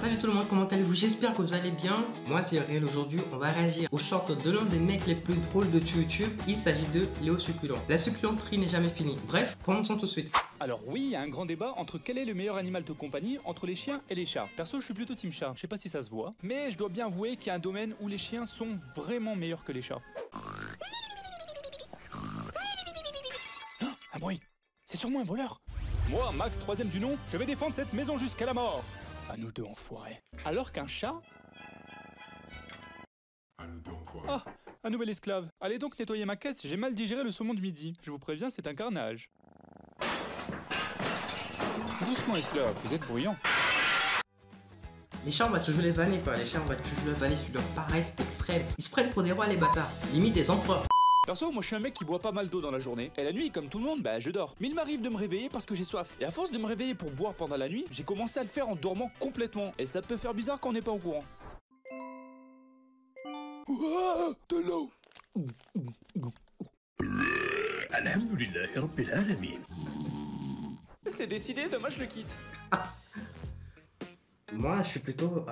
Salut tout le monde, comment allez-vous? J'espère que vous allez bien. Moi c'est Réel, aujourd'hui on va réagir au short de l'un des mecs les plus drôles de YouTube. Il s'agit de Léo Succulent. La succulenterie n'est jamais finie. Bref, commençons tout de suite. Alors oui, il y a un grand débat entre quel est le meilleur animal de compagnie entre les chiens et les chats. Perso, je suis plutôt team chat, je sais pas si ça se voit, mais je dois bien avouer qu'il y a un domaine où les chiens sont vraiment meilleurs que les chats. Oh, un bruit, c'est sûrement un voleur. Moi, Max, troisième du nom, je vais défendre cette maison jusqu'à la mort. À nous deux, enfoirés. Alors qu'un chat... À nous deux, enfoirés. Ah, un nouvel esclave. Allez donc nettoyer ma caisse, j'ai mal digéré le saumon de midi. Je vous préviens, c'est un carnage. Doucement, esclave, vous êtes bruyant. Les chats on va toujours les vanner quoi, les chats on va toujours les vanner sur leur paresse extrême. Ils se prennent pour des rois les bâtards, limite des empereurs. Perso, moi je suis un mec qui boit pas mal d'eau dans la journée. Et la nuit, comme tout le monde, bah je dors. Mais il m'arrive de me réveiller parce que j'ai soif. Et à force de me réveiller pour boire pendant la nuit, j'ai commencé à le faire en dormant complètement. Et ça peut faire bizarre quand on n'est pas au courant. Ouah, de l'eau. Alhamdulillah Rabbil Alamin. C'est décidé, dommage je le quitte. Moi je suis plutôt...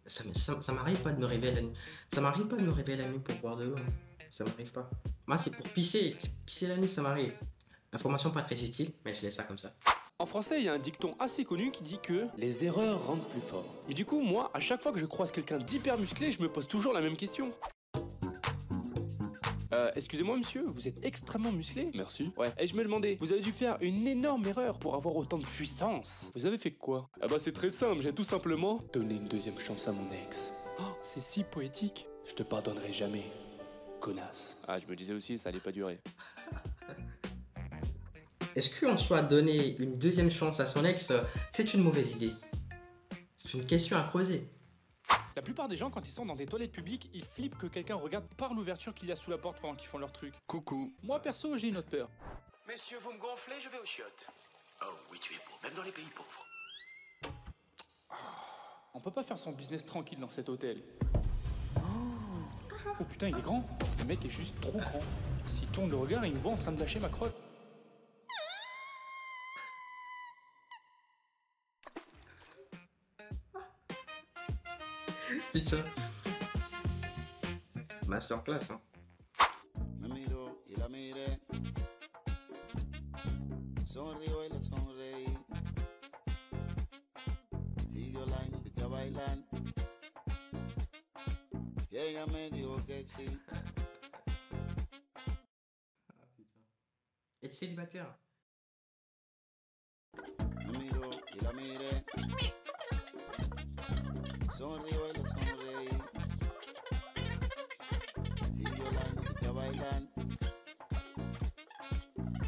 ça m'arrive pas de me réveiller la nuit. Ça m'arrive pas de me réveiller la nuit pour boire de l'eau. Ça m'arrive pas. Moi c'est pour pisser. Pisser la nuit ça m'arrive. Information pas très utile, mais je laisse ça comme ça. En français, il y a un dicton assez connu qui dit que les erreurs rendent plus fort. Mais du coup, moi, à chaque fois que je croise quelqu'un d'hyper musclé, je me pose toujours la même question. Excusez-moi monsieur, vous êtes extrêmement musclé? Merci. Ouais, et je me demandais, vous avez dû faire une énorme erreur pour avoir autant de puissance. Vous avez fait quoi? Ah bah c'est très simple, j'ai tout simplement donné une deuxième chance à mon ex. Oh, c'est si poétique. Je te pardonnerai jamais, connasse. Ah, je me disais aussi, ça allait pas durer. Est-ce qu'en soi donner une deuxième chance à son ex, c'est une mauvaise idée? C'est une question à creuser. La plupart des gens, quand ils sont dans des toilettes publiques, ils flippent que quelqu'un regarde par l'ouverture qu'il y a sous la porte pendant qu'ils font leur truc. Coucou. Moi perso, j'ai une autre peur. Messieurs, vous me gonflez, je vais aux chiottes. Oh oui, tu es beau, même dans les pays pauvres. On peut pas faire son business tranquille dans cet hôtel. Oh putain, il est grand. Le mec est juste trop grand. S'il tourne le regard, il me voit en train de lâcher ma crotte. Putain. Masterclass hein. Me miro y la miré, sonrío y le sonreí, y yo la invité a bailar, y ella me dijo que sí. Être célibataire. Me miro y la miré, sonrío y le sonreí, y yo la invité a bailar,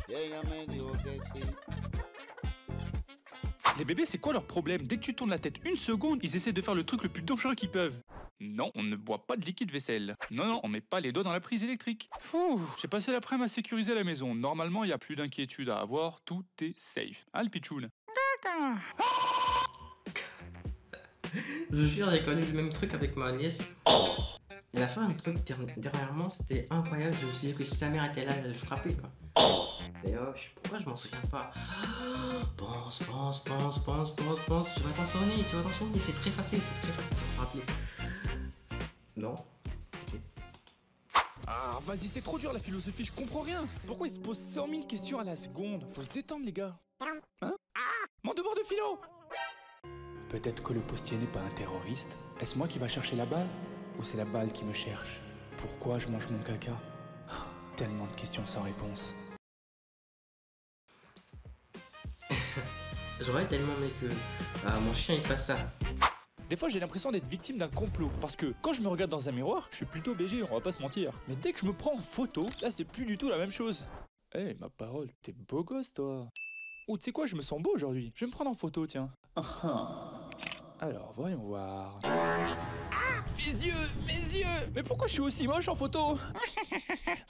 y ella me dijo que sí. Les bébés, c'est quoi leur problème? Dès que tu tournes la tête une seconde, ils essaient de faire le truc le plus dangereux qu'ils peuvent. Non, on ne boit pas de liquide vaisselle. Non, on met pas les doigts dans la prise électrique. Fouh, j'ai passé l'après-midi à sécuriser la maison. Normalement, il n'y a plus d'inquiétude à avoir, tout est safe. Hein, le pitchoun? D'accord. Je jure, j'ai connu le même truc avec ma nièce. Elle a fait un truc dernièrement, c'était incroyable. Je me suis dit que si sa mère était là, elle allait le frapper quoi. Et je sais pourquoi je m'en souviens pas. Pense. Tu vas t'en souvenir, c'est très facile, de me rappeler. Non. Ok. Ah, vas-y, c'est trop dur la philosophie, je comprends rien. Pourquoi ils se posent 100 000 questions à la seconde? Faut se détendre, les gars. Hein? Mon devoir de philo! Peut-être que le postier n'est pas un terroriste. Est-ce moi qui va chercher la balle? Ou c'est la balle qui me cherche? Pourquoi je mange mon caca? Tellement de questions sans réponse. J'aurais tellement aimé que mon chien il fasse ça. Des fois, j'ai l'impression d'être victime d'un complot. Parce que quand je me regarde dans un miroir, je suis plutôt BG, on va pas se mentir. Mais dès que je me prends en photo, là, c'est plus du tout la même chose. Eh, ma parole, t'es beau gosse, toi. Ou tu sais quoi, je me sens beau aujourd'hui. Je vais me prendre en photo, tiens. Alors, voyons voir. Ah, mes yeux! Mais pourquoi je suis aussi moche en photo?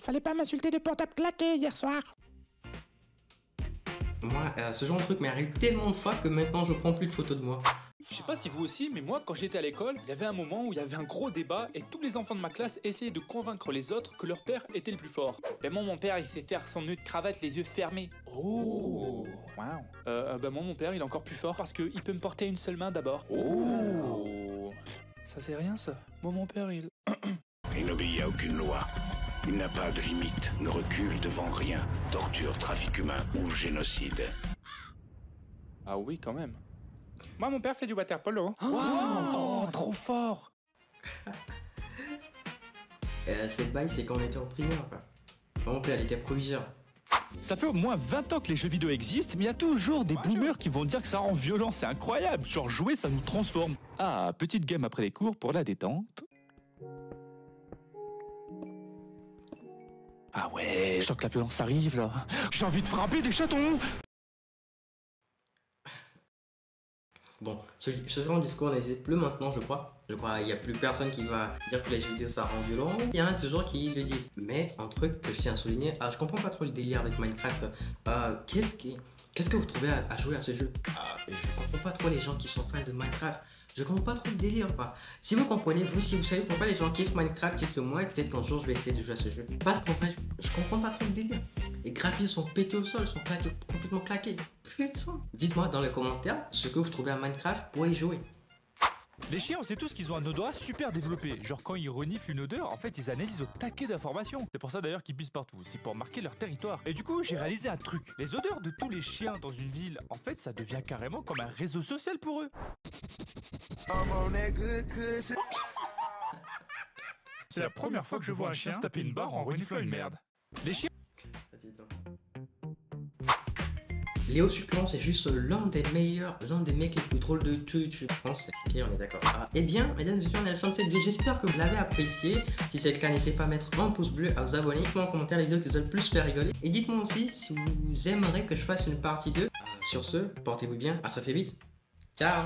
Fallait pas m'insulter de portable claqué hier soir. Moi, ce genre de truc m'arrive tellement de fois que maintenant je prends plus de photos de moi. Je sais pas si vous aussi, mais moi, quand j'étais à l'école, il y avait un moment où il y avait un gros débat et tous les enfants de ma classe essayaient de convaincre les autres que leur père était le plus fort. Ben moi, mon père, il sait faire son nœud de cravate les yeux fermés. Oh, wow. Ben moi, mon père, il est encore plus fort parce qu'il peut me porter une seule main d'abord. Oh. Ça, c'est rien, ça. Moi, mon père, il... Il n'obéit à aucune loi. Il n'a pas de limite, ne recule devant rien. Torture, trafic humain ou génocide. Ah oui, quand même. Moi, mon père fait du water polo. Oh, trop fort. Cette bail, c'est quand on était en primaire, quoi. Mon père, il était proviseur. Ça fait au moins 20 ans que les jeux vidéo existent, mais il y a toujours des boomers qui vont dire que ça rend violent, c'est incroyable. Genre jouer, ça nous transforme. Ah, petite game après les cours pour la détente. Ah ouais, je sens que la violence arrive là. J'ai envie de frapper des chatons. Bon, ce genre de discours n'existe plus maintenant, je crois. Je crois qu'il n'y a plus personne qui va dire que les jeux vidéo ça rend violent. Il y en a toujours qui le disent. Mais un truc que je tiens à souligner, je comprends pas trop le délire avec Minecraft. Qu'est-ce que vous trouvez à jouer à ce jeu? Je comprends pas trop les gens qui sont fans de Minecraft. Je comprends pas trop le délire, quoi. Si vous comprenez, si vous savez pourquoi les gens kiffent Minecraft, dites-le moi et peut-être qu'un jour je vais essayer de jouer à ce jeu. Parce qu'en fait, je comprends pas trop le délire. Les graphismes sont pétés au sol, sont complètement claqués. Putain. Dites-moi dans les commentaires ce que vous trouvez à Minecraft pour y jouer. Les chiens, on sait tous qu'ils ont un odorat super développé. Genre quand ils reniflent une odeur, en fait ils analysent au taquet d'informations. C'est pour ça d'ailleurs qu'ils pissent partout, c'est pour marquer leur territoire. Et du coup j'ai réalisé un truc. Les odeurs de tous les chiens dans une ville, en fait ça devient carrément comme un réseau social pour eux. C'est la première fois que je vois un chien se taper une barre en reniflant une merde. Les chiens... Léo Succulent, c'est juste l'un des meilleurs, l'un des mecs les plus drôles de Twitch français. Ok, on est d'accord. Eh bien, mesdames et messieurs, on est à la fin de cette vidéo. J'espère que vous l'avez apprécié. Si c'est le cas, n'hésitez pas à mettre un pouce bleu, à vous abonner, dites-moi en commentaire les vidéos que vous avez le plus fait rigoler. Et dites-moi aussi si vous aimeriez que je fasse une partie 2. Sur ce, portez-vous bien, à très vite. Ciao.